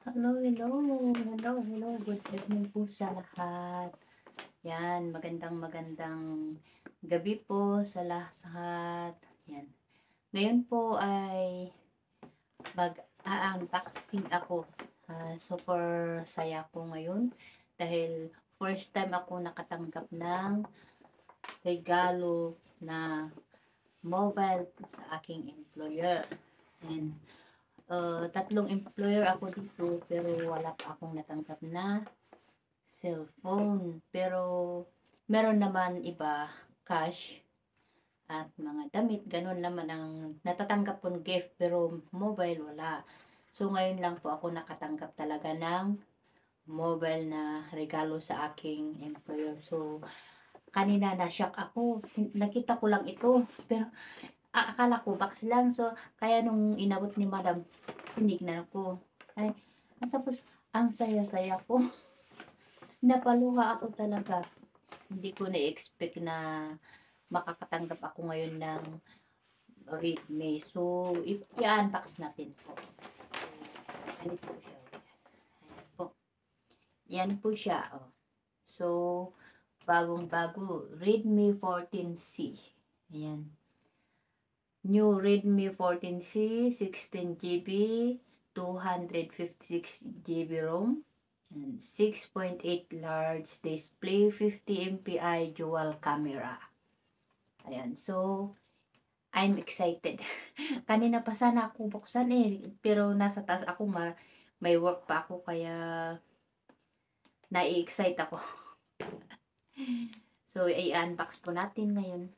Hello, hello, hello, hello, good evening po sa lahat. Yan, magandang gabi po sa lahat. Yan. Ngayon po ay mag-a-unboxing ako. Super saya ko ngayon dahil first time ako nakatanggap ng regalo na mobile sa aking employer. And tatlong employer ako dito pero wala pa akong natanggap na cellphone. Pero meron naman iba, cash at mga damit. Ganun naman ang natatanggap kong gift pero mobile wala. So ngayon lang po ako nakatanggap talaga ng mobile na regalo sa aking employer. So kanina na-shock ako. Nakita ko lang ito. Pero akala ko box lang. So kaya nung inabot ni madam, tinignan ko. Ay, at tapos ang saya-saya ko. Napaluha ako talaga. Hindi ko na-expect na makakatanggap ako ngayon ng Redmi. So, i-unbox natin po. Ganito po siya. Ayan po. Yan po siya. Oh. So, bagong-bago. Redmi 14C. Ayan. New Redmi 14C, 16GB, 256GB ROM. And 6.8 large display, 50 MPI dual camera. Ayan, so I'm excited. Kanina pa sana ako buksan pero nasa taas ako, may work pa ako kaya nai-excite ako. So i-unbox po natin ngayon.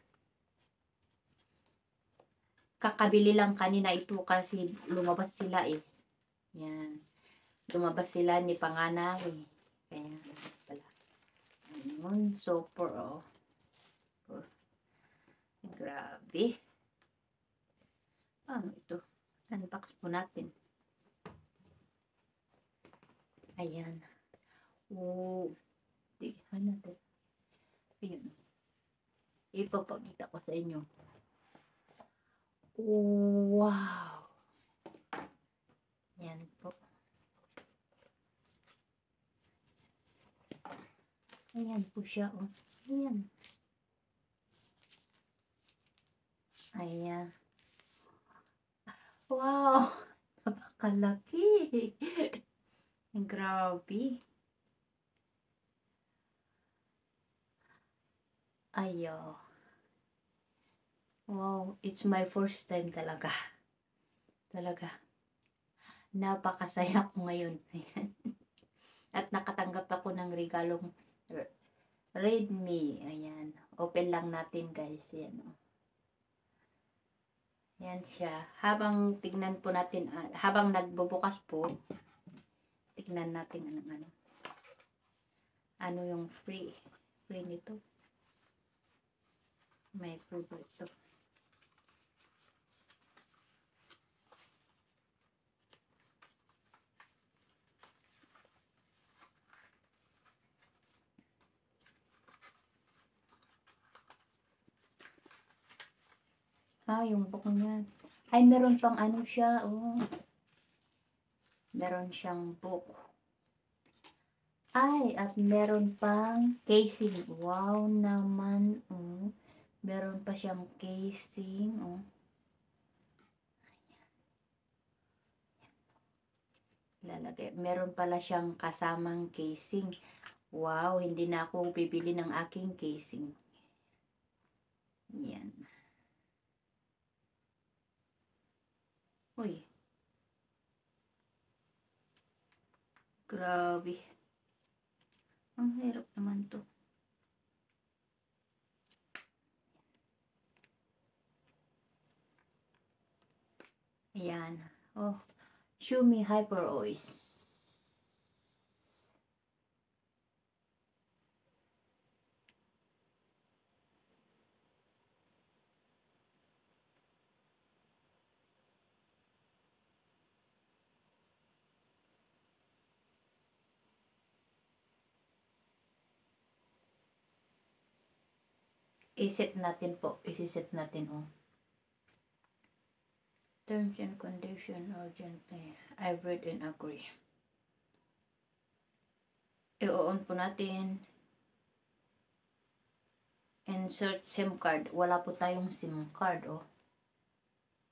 Kakabili lang kanina ito kasi lumabas sila Yan. Lumabas sila ni panganay. Kaya pala. Ayun, super grabe. Paano ito? Unbox po natin. Ayan. Oh, ano to? Ayun. Ipapakita ko sa inyo. Wow! Yan po. Ayan po siya. Oh. Ayan. Ayan. Wow! Napakalaki. Grabe. Ayo. Wow, it's my first time talaga. Talaga. Napakasaya ko ngayon. At nakatanggap ako ng regalong Redmi. Ayan. Open lang natin guys. Yan. Yan siya. Habang tignan po natin, habang nagbubukas po, tignan natin ano yung free nito. May free po ito. Yung book niya. Ay, meron pang ano siya, Meron siyang book. Ay, at meron pang casing. Wow naman, Meron pa siyang casing, Lalagay. Meron pala siyang kasamang casing. Wow, hindi na ako bibili ng aking casing. Yan. Uy. Grabe. Ang hirap naman to. Ayan. Oh. Xiaomi HyperOS. I-set natin po. I-set natin, Terms and condition urgently. I've read and agree. I-on po natin. Insert SIM card. Wala po tayong SIM card, oh.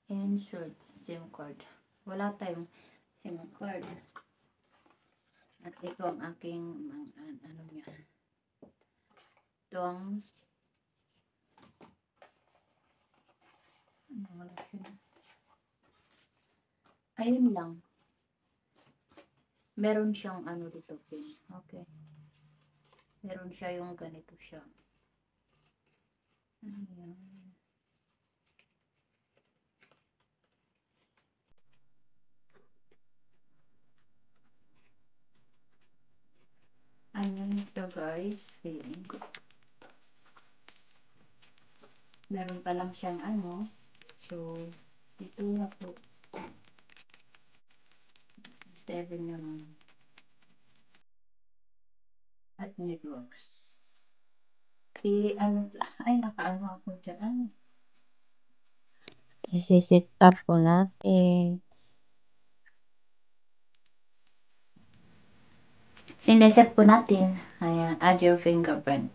Insert SIM card. Wala tayong SIM card. At ito ang aking, ano niya. Ito ang, ayun lang. Meron siyang ano dito, pin. Okay. Meron siya yung ganito siya. Ayan. Ayan ito guys. Ayan. Meron pa lang siyang ano. So, dito na po. 7 naman. At networks. Ano, ay, nakaano ako dyan. Isisit up po natin. Sineset po natin. Ayan, add your fingerprint.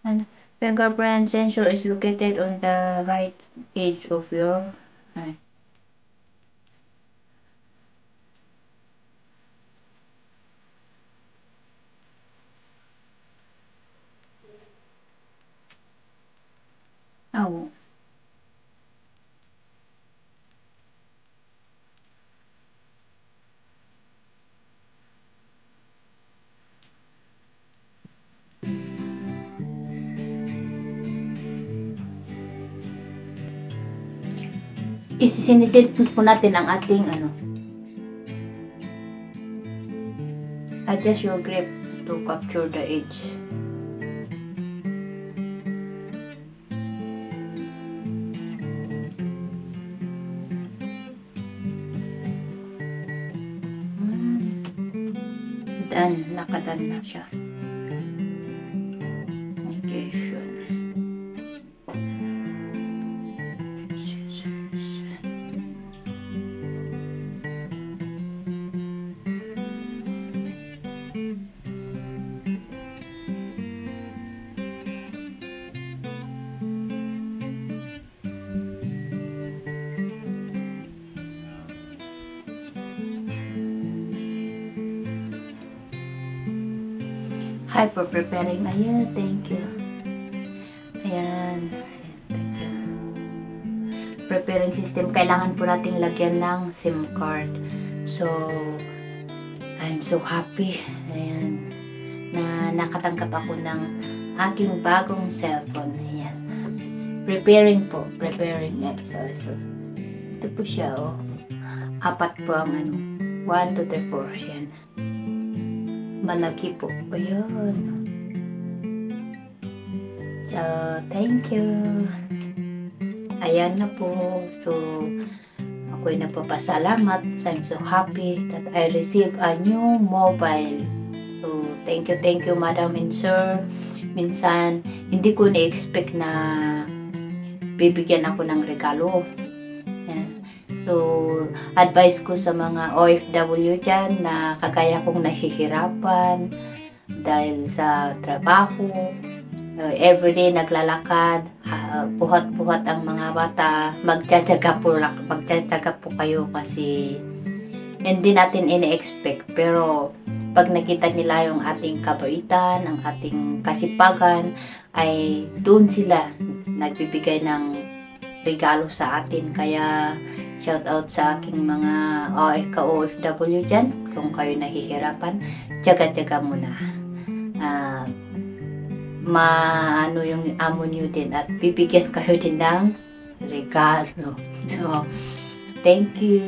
And fingerprint sensor is located on the right edge of your eye. Oh. Isinisit po natin ang ating ano. Adjust your grip to capture the edge. Nakadan na siya. Okay, sure. Hi for preparing. Ayan, thank you. Ayan, thank you. Preparing system. Kailangan po nating lagyan ng SIM card. So, I'm so happy. Ayan, na nakatanggap ako ng aking bagong cellphone. Ayan. Preparing po. Preparing exercise. Ito po siya, oh. 4 po ang ano. 1, 2, 3, 4. Ayan. Malaki po. Ayun. So, thank you. Ayan na po. So, ako'y napapasalamat. I'm so happy that I received a new mobile. So, thank you, Madam and Sir. Minsan, hindi ko na-expect na bibigyan ako ng regalo. Ayan. So, advice ko sa mga OFW dyan na kagaya kong nahihirapan dahil sa trabaho, everyday naglalakad, buhat-buhat ang mga bata, magtsatsaga po kayo kasi hindi natin ini-expect. Pero pag nakita nila yung ating kabaitan, ang ating kasipagan, ay doon sila nagbibigay ng regalo sa atin. Kaya shout out sa aking mga OFW dyan. Kung kayo nahihirapan, tsaga-tsaga muna. Maano yung amo nyo din at bibigyan kayo din ng regalo. So, thank you.